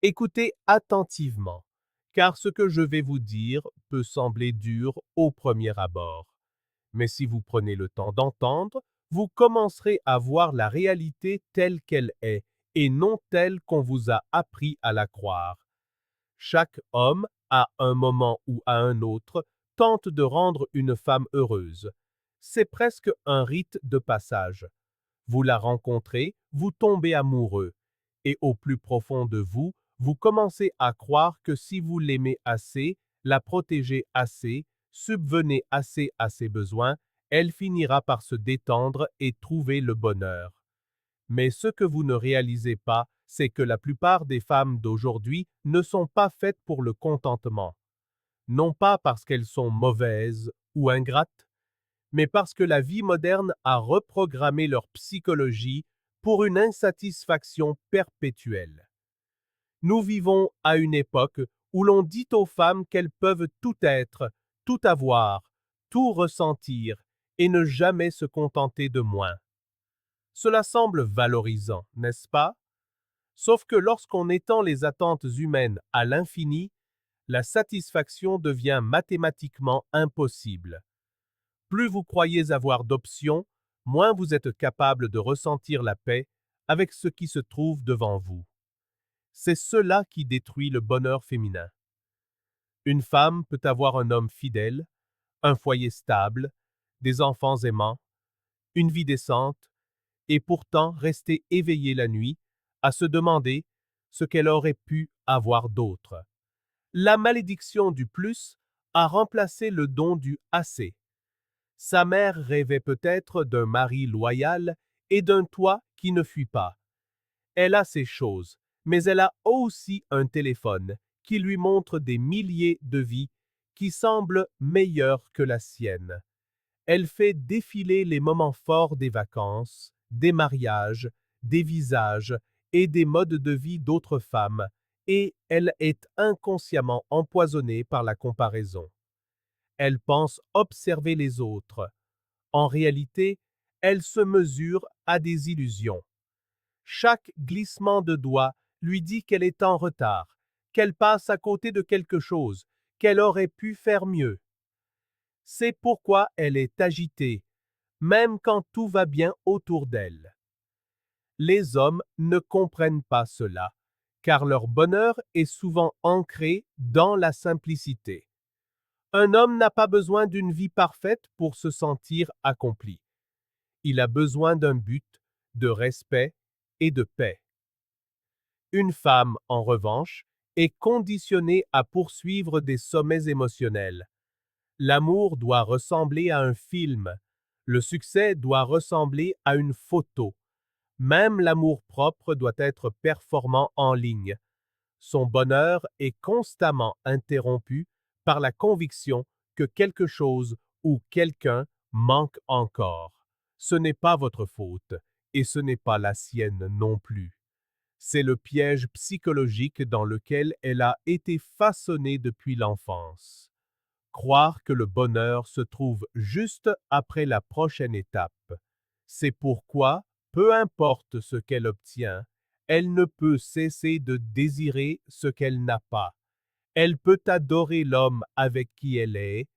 Écoutez attentivement, car ce que je vais vous dire peut sembler dur au premier abord. Mais si vous prenez le temps d'entendre, vous commencerez à voir la réalité telle qu'elle est et non telle qu'on vous a appris à la croire. Chaque homme, à un moment ou à un autre, tente de rendre une femme heureuse. C'est presque un rite de passage. Vous la rencontrez, vous tombez amoureux, et au plus profond de vous, vous commencez à croire que si vous l'aimez assez, la protégez assez, subvenez assez à ses besoins, elle finira par se détendre et trouver le bonheur. Mais ce que vous ne réalisez pas, c'est que la plupart des femmes d'aujourd'hui ne sont pas faites pour le contentement. Non pas parce qu'elles sont mauvaises ou ingrates, mais parce que la vie moderne a reprogrammé leur psychologie pour une insatisfaction perpétuelle. Nous vivons à une époque où l'on dit aux femmes qu'elles peuvent tout être, tout avoir, tout ressentir et ne jamais se contenter de moins. Cela semble valorisant, n'est-ce pas? Sauf que lorsqu'on étend les attentes humaines à l'infini, la satisfaction devient mathématiquement impossible. Plus vous croyez avoir d'options, moins vous êtes capable de ressentir la paix avec ce qui se trouve devant vous. C'est cela qui détruit le bonheur féminin. Une femme peut avoir un homme fidèle, un foyer stable, des enfants aimants, une vie décente, et pourtant rester éveillée la nuit, à se demander ce qu'elle aurait pu avoir d'autre. La malédiction du plus a remplacé le don du assez. Sa mère rêvait peut-être d'un mari loyal et d'un toit qui ne fuit pas. Elle a ces choses, mais elle a aussi un téléphone qui lui montre des milliers de vies qui semblent meilleures que la sienne. Elle fait défiler les moments forts des vacances, des mariages, des visages et des modes de vie d'autres femmes, et elle est inconsciemment empoisonnée par la comparaison. Elle pense observer les autres. En réalité, elle se mesure à des illusions. Chaque glissement de doigt lui dit qu'elle est en retard, qu'elle passe à côté de quelque chose, qu'elle aurait pu faire mieux. C'est pourquoi elle est agitée, même quand tout va bien autour d'elle. Les hommes ne comprennent pas cela, car leur bonheur est souvent ancré dans la simplicité. Un homme n'a pas besoin d'une vie parfaite pour se sentir accompli. Il a besoin d'un but, de respect et de paix. Une femme, en revanche, est conditionnée à poursuivre des sommets émotionnels. L'amour doit ressembler à un film. Le succès doit ressembler à une photo. Même l'amour-propre doit être performant en ligne. Son bonheur est constamment interrompu par la conviction que quelque chose ou quelqu'un manque encore. Ce n'est pas votre faute et ce n'est pas la sienne non plus. C'est le piège psychologique dans lequel elle a été façonnée depuis l'enfance. Croire que le bonheur se trouve juste après la prochaine étape. C'est pourquoi, peu importe ce qu'elle obtient, elle ne peut cesser de désirer ce qu'elle n'a pas. Elle peut adorer l'homme avec qui elle est,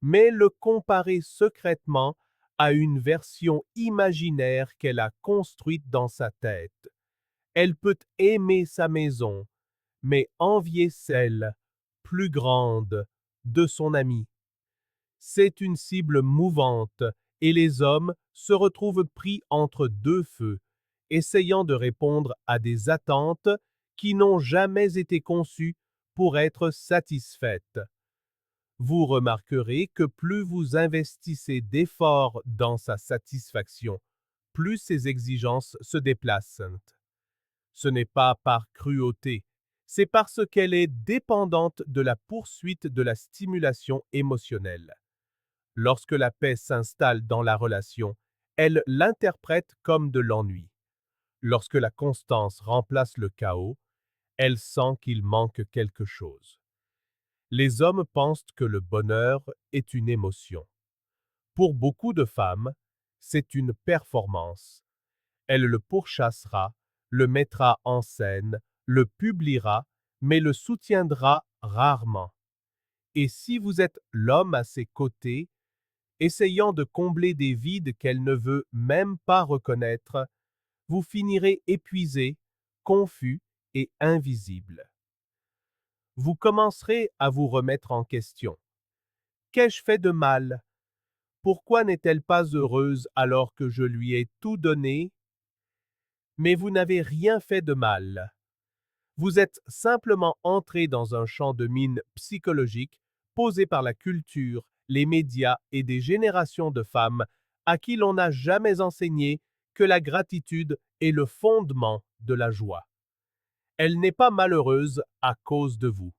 mais le comparer secrètement à une version imaginaire qu'elle a construite dans sa tête. Elle peut aimer sa maison, mais envier celle, plus grande, de son ami. C'est une cible mouvante et les hommes se retrouvent pris entre deux feux, essayant de répondre à des attentes qui n'ont jamais été conçues pour être satisfaites. Vous remarquerez que plus vous investissez d'efforts dans sa satisfaction, plus ses exigences se déplacent. Ce n'est pas par cruauté, c'est parce qu'elle est dépendante de la poursuite de la stimulation émotionnelle. Lorsque la paix s'installe dans la relation, elle l'interprète comme de l'ennui. Lorsque la constance remplace le chaos, elle sent qu'il manque quelque chose. Les hommes pensent que le bonheur est une émotion. Pour beaucoup de femmes, c'est une performance. Elle le pourchassera, le mettra en scène, le publiera, mais le soutiendra rarement. Et si vous êtes l'homme à ses côtés, essayant de combler des vides qu'elle ne veut même pas reconnaître, vous finirez épuisé, confus et invisible. Vous commencerez à vous remettre en question. Qu'ai-je fait de mal? Pourquoi n'est-elle pas heureuse alors que je lui ai tout donné? Mais vous n'avez rien fait de mal. Vous êtes simplement entré dans un champ de mine psychologique posé par la culture, les médias et des générations de femmes à qui l'on n'a jamais enseigné que la gratitude est le fondement de la joie. Elle n'est pas malheureuse à cause de vous.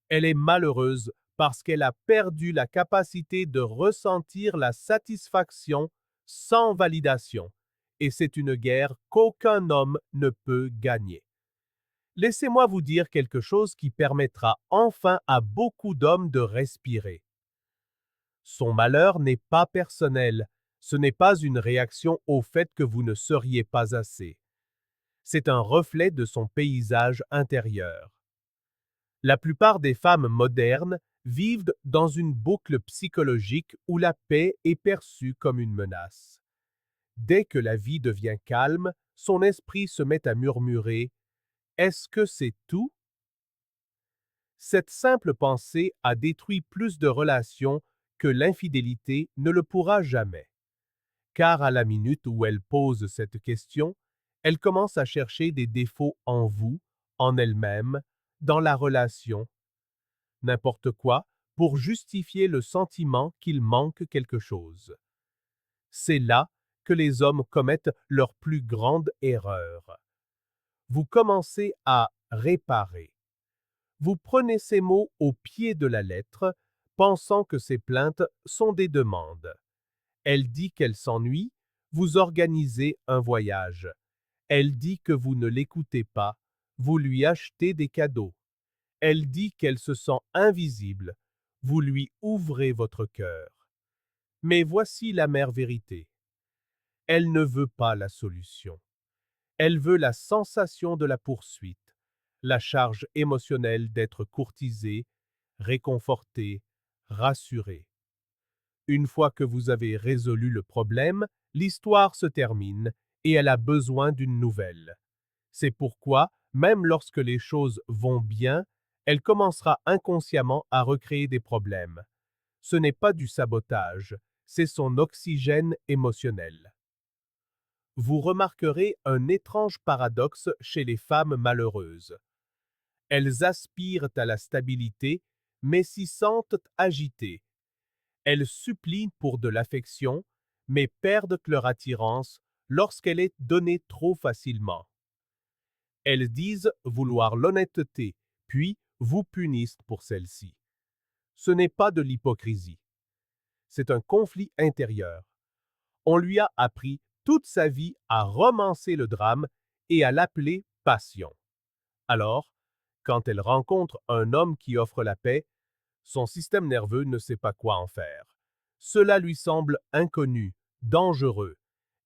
Elle est malheureuse parce qu'elle a perdu la capacité de ressentir la satisfaction sans validation. Et c'est une guerre qu'aucun homme ne peut gagner. Laissez-moi vous dire quelque chose qui permettra enfin à beaucoup d'hommes de respirer. Son malheur n'est pas personnel, ce n'est pas une réaction au fait que vous ne seriez pas assez. C'est un reflet de son paysage intérieur. La plupart des femmes modernes vivent dans une boucle psychologique où la paix est perçue comme une menace. Dès que la vie devient calme, son esprit se met à murmurer « Est-ce que c'est tout ?» Cette simple pensée a détruit plus de relations que l'infidélité ne le pourra jamais. Car à la minute où elle pose cette question, elle commence à chercher des défauts en vous, en elle-même, dans la relation, n'importe quoi, pour justifier le sentiment qu'il manque quelque chose. C'est là que les hommes commettent leur plus grande erreur. Vous commencez à réparer. Vous prenez ces mots au pied de la lettre, pensant que ces plaintes sont des demandes. Elle dit qu'elle s'ennuie, vous organisez un voyage. Elle dit que vous ne l'écoutez pas, vous lui achetez des cadeaux. Elle dit qu'elle se sent invisible, vous lui ouvrez votre cœur. Mais voici l'amère vérité. Elle ne veut pas la solution. Elle veut la sensation de la poursuite, la charge émotionnelle d'être courtisée, réconfortée, rassurée. Une fois que vous avez résolu le problème, l'histoire se termine et elle a besoin d'une nouvelle. C'est pourquoi, même lorsque les choses vont bien, elle commencera inconsciemment à recréer des problèmes. Ce n'est pas du sabotage, c'est son oxygène émotionnel. Vous remarquerez un étrange paradoxe chez les femmes malheureuses. Elles aspirent à la stabilité, mais s'y sentent agitées. Elles supplient pour de l'affection, mais perdent leur attirance lorsqu'elle est donnée trop facilement. Elles disent vouloir l'honnêteté, puis vous punissent pour celle-ci. Ce n'est pas de l'hypocrisie. C'est un conflit intérieur. On lui a appris toute sa vie à romancer le drame et à l'appeler passion. Alors, quand elle rencontre un homme qui offre la paix, son système nerveux ne sait pas quoi en faire. Cela lui semble inconnu, dangereux.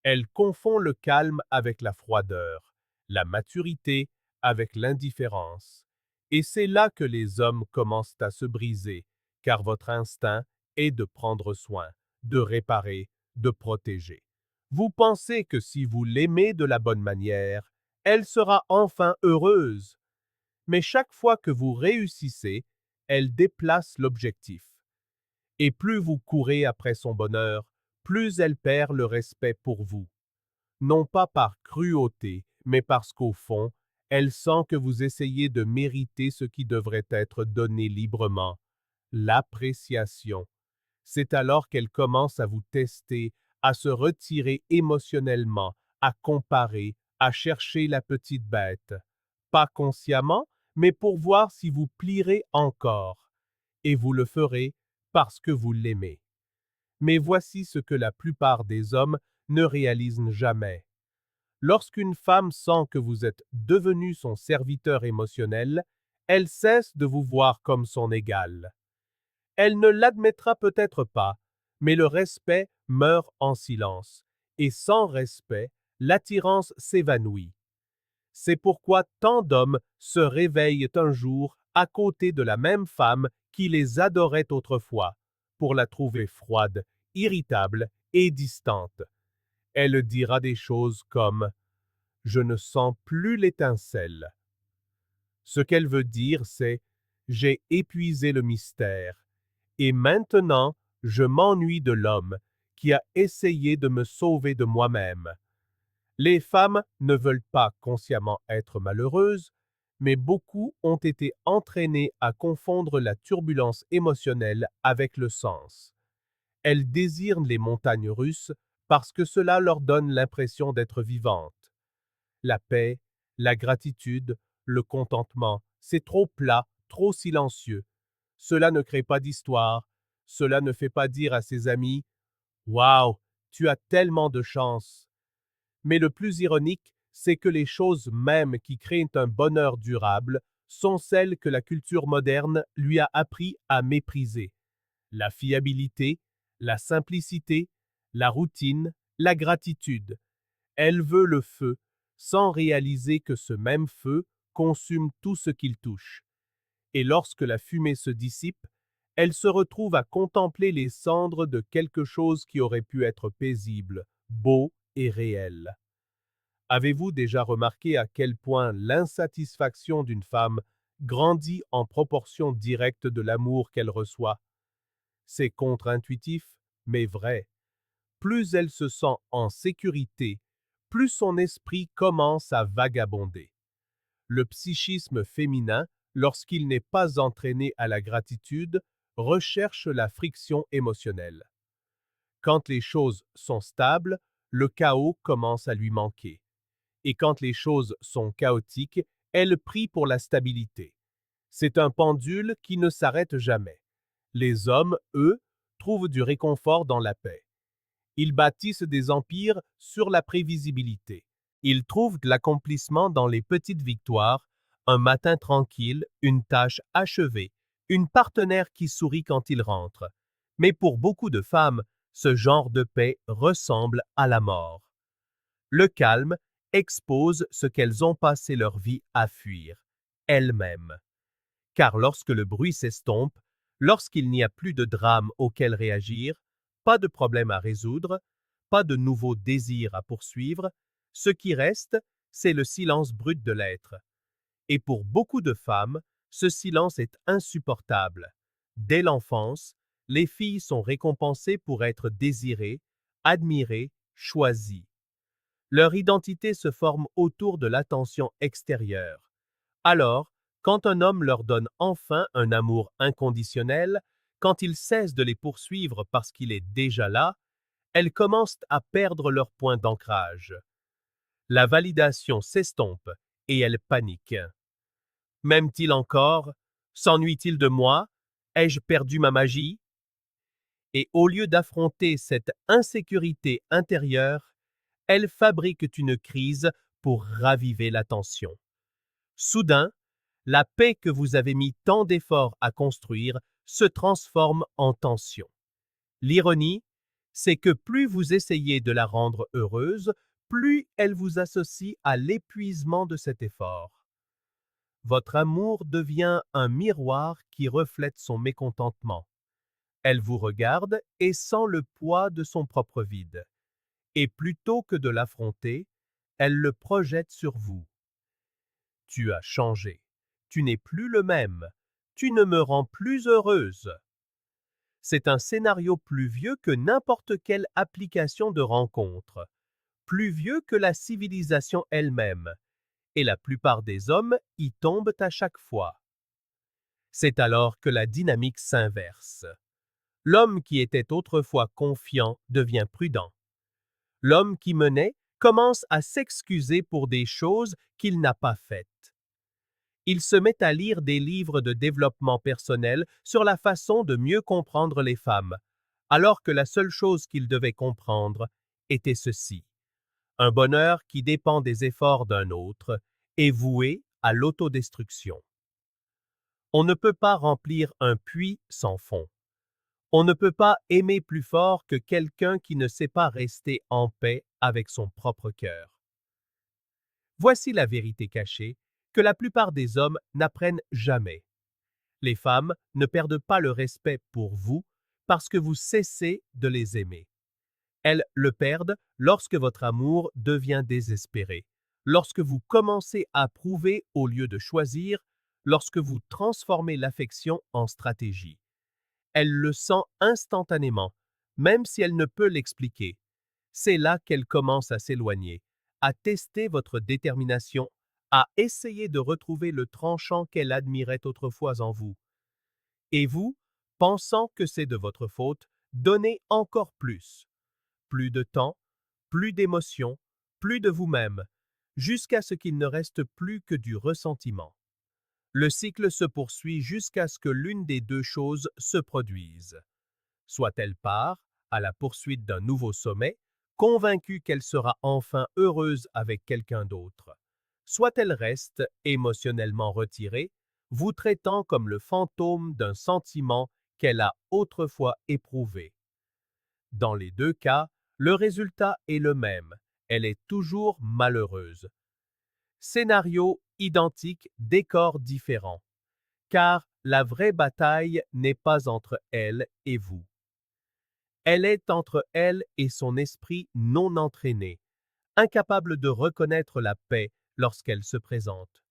Elle confond le calme avec la froideur, la maturité avec l'indifférence. Et c'est là que les hommes commencent à se briser, car votre instinct est de prendre soin, de réparer, de protéger. Vous pensez que si vous l'aimez de la bonne manière, elle sera enfin heureuse. Mais chaque fois que vous réussissez, elle déplace l'objectif. Et plus vous courez après son bonheur, plus elle perd le respect pour vous. Non pas par cruauté, mais parce qu'au fond, elle sent que vous essayez de mériter ce qui devrait être donné librement, l'appréciation. C'est alors qu'elle commence à vous tester, à se retirer émotionnellement, à comparer, à chercher la petite bête. Pas consciemment, mais pour voir si vous plierez encore. Et vous le ferez parce que vous l'aimez. Mais voici ce que la plupart des hommes ne réalisent jamais. Lorsqu'une femme sent que vous êtes devenu son serviteur émotionnel, elle cesse de vous voir comme son égal. Elle ne l'admettra peut-être pas, mais le respect meurt en silence, et sans respect, l'attirance s'évanouit. C'est pourquoi tant d'hommes se réveillent un jour à côté de la même femme qui les adorait autrefois, pour la trouver froide, irritable et distante. Elle dira des choses comme ⁇ Je ne sens plus l'étincelle ⁇ Ce qu'elle veut dire, c'est ⁇ J'ai épuisé le mystère, et maintenant je m'ennuie de l'homme qui a essayé de me sauver de moi-même. Les femmes ne veulent pas consciemment être malheureuses, mais beaucoup ont été entraînées à confondre la turbulence émotionnelle avec le sens. Elles désirent les montagnes russes parce que cela leur donne l'impression d'être vivantes. La paix, la gratitude, le contentement, c'est trop plat, trop silencieux. Cela ne crée pas d'histoire, cela ne fait pas dire à ses amis « Waouh, tu as tellement de chance !» Mais le plus ironique, c'est que les choses mêmes qui créent un bonheur durable sont celles que la culture moderne lui a appris à mépriser. La fiabilité, la simplicité, la routine, la gratitude. Elle veut le feu, sans réaliser que ce même feu consume tout ce qu'il touche. Et lorsque la fumée se dissipe, elle se retrouve à contempler les cendres de quelque chose qui aurait pu être paisible, beau et réel. Avez-vous déjà remarqué à quel point l'insatisfaction d'une femme grandit en proportion directe de l'amour qu'elle reçoit? C'est contre-intuitif, mais vrai. Plus elle se sent en sécurité, plus son esprit commence à vagabonder. Le psychisme féminin, lorsqu'il n'est pas entraîné à la gratitude, recherche la friction émotionnelle. Quand les choses sont stables, le chaos commence à lui manquer. Et quand les choses sont chaotiques, elle prie pour la stabilité. C'est un pendule qui ne s'arrête jamais. Les hommes, eux, trouvent du réconfort dans la paix. Ils bâtissent des empires sur la prévisibilité. Ils trouvent de l'accomplissement dans les petites victoires, un matin tranquille, une tâche achevée, une partenaire qui sourit quand il rentre. Mais pour beaucoup de femmes, ce genre de paix ressemble à la mort. Le calme expose ce qu'elles ont passé leur vie à fuir, elles-mêmes. Car lorsque le bruit s'estompe, lorsqu'il n'y a plus de drame auquel réagir, pas de problème à résoudre, pas de nouveaux désirs à poursuivre, ce qui reste, c'est le silence brut de l'être. Et pour beaucoup de femmes, ce silence est insupportable. Dès l'enfance, les filles sont récompensées pour être désirées, admirées, choisies. Leur identité se forme autour de l'attention extérieure. Alors, quand un homme leur donne enfin un amour inconditionnel, quand il cesse de les poursuivre parce qu'il est déjà là, elles commencent à perdre leur point d'ancrage. La validation s'estompe et elles paniquent. M'aime-t-il encore? S'ennuie-t-il de moi? Ai-je perdu ma magie? Et au lieu d'affronter cette insécurité intérieure, elles fabriquent une crise pour raviver la tension. Soudain, la paix que vous avez mis tant d'efforts à construire se transforme en tension. L'ironie, c'est que plus vous essayez de la rendre heureuse, plus elle vous associe à l'épuisement de cet effort. Votre amour devient un miroir qui reflète son mécontentement. Elle vous regarde et sent le poids de son propre vide. Et plutôt que de l'affronter, elle le projette sur vous. Tu as changé. Tu n'es plus le même. Tu ne me rends plus heureuse. C'est un scénario plus vieux que n'importe quelle application de rencontre, plus vieux que la civilisation elle-même, et la plupart des hommes y tombent à chaque fois. C'est alors que la dynamique s'inverse. L'homme qui était autrefois confiant devient prudent. L'homme qui menait commence à s'excuser pour des choses qu'il n'a pas faites. Il se met à lire des livres de développement personnel sur la façon de mieux comprendre les femmes, alors que la seule chose qu'il devait comprendre était ceci. Un bonheur qui dépend des efforts d'un autre est voué à l'autodestruction. On ne peut pas remplir un puits sans fond. On ne peut pas aimer plus fort que quelqu'un qui ne sait pas rester en paix avec son propre cœur. Voici la vérité cachée que la plupart des hommes n'apprennent jamais. Les femmes ne perdent pas le respect pour vous parce que vous cessez de les aimer. Elles le perdent lorsque votre amour devient désespéré, lorsque vous commencez à prouver au lieu de choisir, lorsque vous transformez l'affection en stratégie. Elle le sent instantanément, même si elle ne peut l'expliquer. C'est là qu'elle commence à s'éloigner, à tester votre détermination, à essayer de retrouver le tranchant qu'elle admirait autrefois en vous. Et vous, pensant que c'est de votre faute, donnez encore plus. Plus de temps, plus d'émotions, plus de vous-même, jusqu'à ce qu'il ne reste plus que du ressentiment. Le cycle se poursuit jusqu'à ce que l'une des deux choses se produise. Soit elle part à la poursuite d'un nouveau sommet, convaincue qu'elle sera enfin heureuse avec quelqu'un d'autre. Soit elle reste émotionnellement retirée, vous traitant comme le fantôme d'un sentiment qu'elle a autrefois éprouvé. Dans les deux cas, le résultat est le même, elle est toujours malheureuse. Scénario identique, décor différent. Car la vraie bataille n'est pas entre elle et vous. Elle est entre elle et son esprit non entraîné, incapable de reconnaître la paix lorsqu'elle se présente.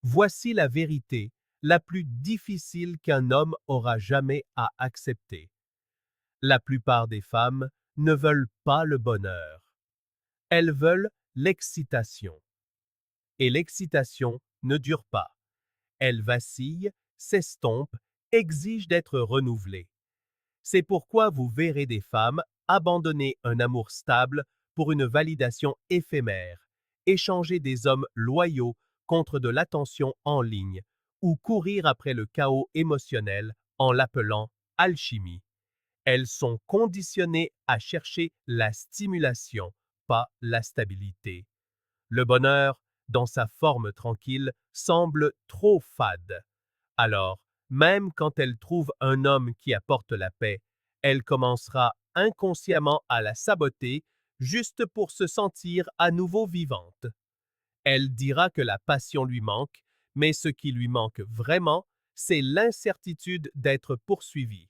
Voici la vérité, la plus difficile qu'un homme aura jamais à accepter. La plupart des femmes ne veulent pas le bonheur. Elles veulent l'excitation. Et l'excitation ne dure pas. Elle vacille, s'estompe, exige d'être renouvelée. C'est pourquoi vous verrez des femmes abandonner un amour stable pour une validation éphémère, échanger des hommes loyaux contre de l'attention en ligne ou courir après le chaos émotionnel en l'appelant alchimie. Elles sont conditionnées à chercher la stimulation, pas la stabilité. Le bonheur, dans sa forme tranquille, semble trop fade. Alors, même quand elle trouve un homme qui apporte la paix, elle commencera inconsciemment à la saboter juste pour se sentir à nouveau vivante. Elle dira que la passion lui manque, mais ce qui lui manque vraiment, c'est l'incertitude d'être poursuivie.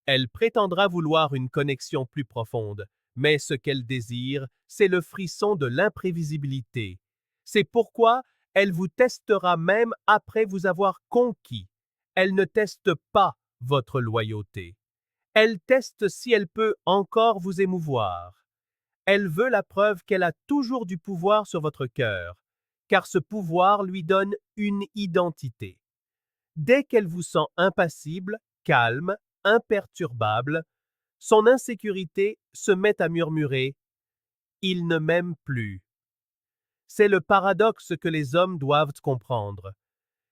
Elle prétendra vouloir une connexion plus profonde, mais ce qu'elle désire, c'est le frisson de l'imprévisibilité. C'est pourquoi elle vous testera même après vous avoir conquis. Elle ne teste pas votre loyauté. Elle teste si elle peut encore vous émouvoir. Elle veut la preuve qu'elle a toujours du pouvoir sur votre cœur, car ce pouvoir lui donne une identité. Dès qu'elle vous sent impassible, calme, imperturbable, son insécurité se met à murmurer ⁇ Il ne m'aime plus ⁇ C'est le paradoxe que les hommes doivent comprendre.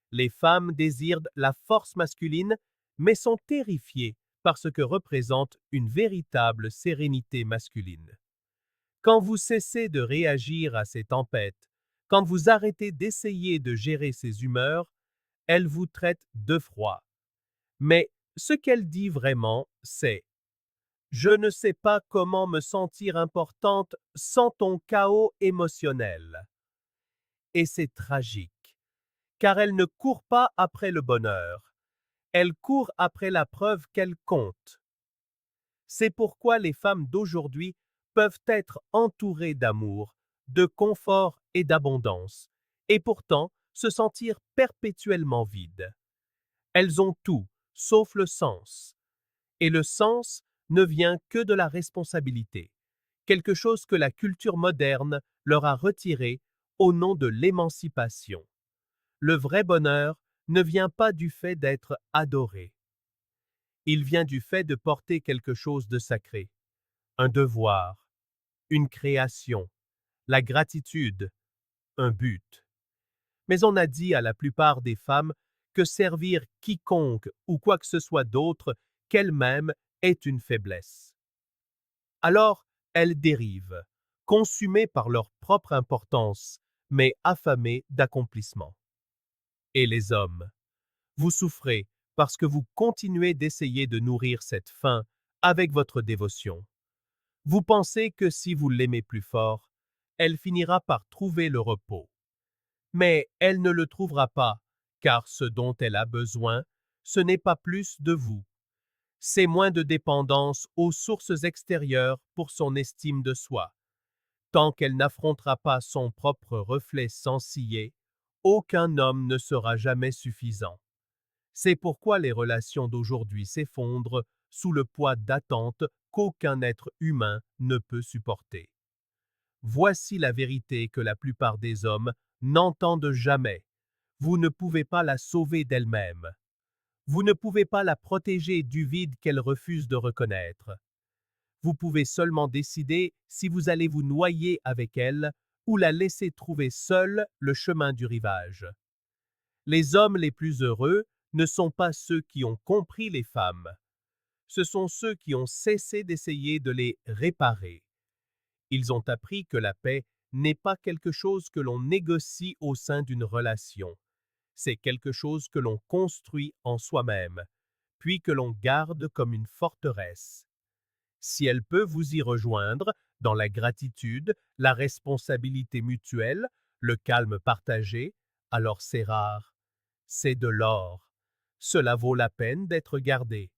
Les femmes désirent la force masculine, mais sont terrifiées par ce que représente une véritable sérénité masculine. Quand vous cessez de réagir à ces tempêtes, quand vous arrêtez d'essayer de gérer ces humeurs, elles vous traitent de froid. Mais ce qu'elle dit vraiment, c'est ⁇ Je ne sais pas comment me sentir importante sans ton chaos émotionnel. Et c'est tragique, car elle ne court pas après le bonheur, elle court après la preuve qu'elle compte. C'est pourquoi les femmes d'aujourd'hui peuvent être entourées d'amour, de confort et d'abondance, et pourtant se sentir perpétuellement vides. Elles ont tout, sauf le sens. Et le sens ne vient que de la responsabilité, quelque chose que la culture moderne leur a retiré au nom de l'émancipation. Le vrai bonheur ne vient pas du fait d'être adoré. Il vient du fait de porter quelque chose de sacré, un devoir, une création, la gratitude, un but. Mais on a dit à la plupart des femmes que servir quiconque ou quoi que ce soit d'autre qu'elle-même est une faiblesse. Alors, elles dérivent, consumées par leur propre importance, mais affamées d'accomplissement. Et les hommes, vous souffrez parce que vous continuez d'essayer de nourrir cette faim avec votre dévotion. Vous pensez que si vous l'aimez plus fort, elle finira par trouver le repos. Mais elle ne le trouvera pas, car ce dont elle a besoin, ce n'est pas plus de vous. C'est moins de dépendance aux sources extérieures pour son estime de soi. Tant qu'elle n'affrontera pas son propre reflet sans ciller, aucun homme ne sera jamais suffisant. C'est pourquoi les relations d'aujourd'hui s'effondrent sous le poids d'attentes qu'aucun être humain ne peut supporter. Voici la vérité que la plupart des hommes n'entendent jamais. Vous ne pouvez pas la sauver d'elle-même. Vous ne pouvez pas la protéger du vide qu'elle refuse de reconnaître. Vous pouvez seulement décider si vous allez vous noyer avec elle ou la laisser trouver seule le chemin du rivage. Les hommes les plus heureux ne sont pas ceux qui ont compris les femmes. Ce sont ceux qui ont cessé d'essayer de les réparer. Ils ont appris que la paix n'est pas quelque chose que l'on négocie au sein d'une relation. C'est quelque chose que l'on construit en soi-même, puis que l'on garde comme une forteresse. Si elle peut vous y rejoindre, dans la gratitude, la responsabilité mutuelle, le calme partagé, alors c'est rare. C'est de l'or. Cela vaut la peine d'être gardé.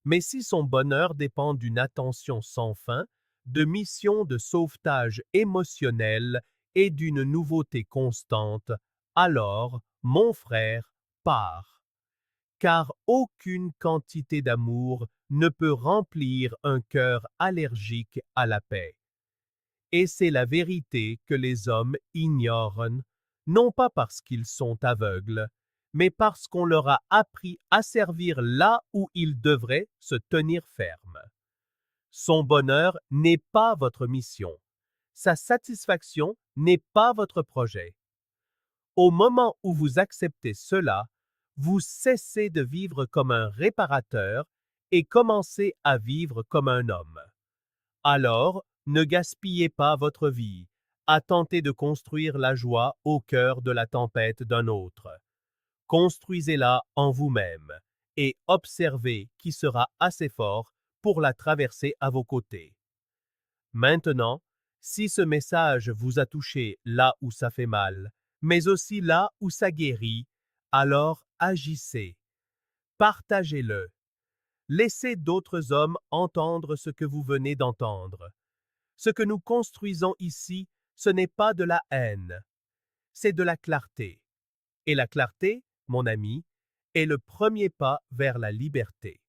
Mais si son bonheur dépend d'une attention sans fin, de missions de sauvetage émotionnel et d'une nouveauté constante, alors, mon frère, pars. Car aucune quantité d'amour ne peut remplir un cœur allergique à la paix. Et c'est la vérité que les hommes ignorent, non pas parce qu'ils sont aveugles, mais parce qu'on leur a appris à servir là où ils devraient se tenir ferme. Son bonheur n'est pas votre mission. Sa satisfaction n'est pas votre projet. Au moment où vous acceptez cela, vous cessez de vivre comme un réparateur et commencez à vivre comme un homme. Alors, ne gaspillez pas votre vie à tenter de construire la joie au cœur de la tempête d'un autre. Construisez-la en vous-même et observez qui sera assez fort pour la traverser à vos côtés. Maintenant, si ce message vous a touché là où ça fait mal, mais aussi là où ça guérit, alors agissez. Partagez-le. Laissez d'autres hommes entendre ce que vous venez d'entendre. Ce que nous construisons ici, ce n'est pas de la haine, c'est de la clarté. Et la clarté, mon ami, est le premier pas vers la liberté.